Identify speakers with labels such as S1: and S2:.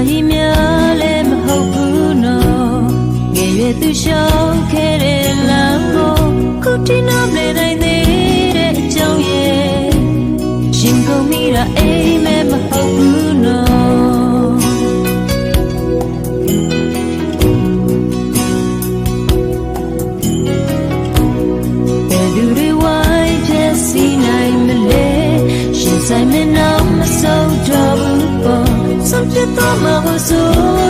S1: ကြီးများလည်းမဟုတ်ဘူးနော်ငယ်ရွယ်သူရှောင်ခဲ့တဲ့လမ်းကိုခုထိနားမလည်နိုင်သေးတဲ့အကြောင်းရဲ့ရှင်ကုန်မိတာအိမ်မဲ့မဟုတ်ဘူးနော်ဘယ်သူတွေဝိုင်းချက်စီနိုင်မလဲရှင်ဆိုင်မနာမဆုံးတော့ဘူးပေါ့ဆုံးဖြတ်တော့မှာဆို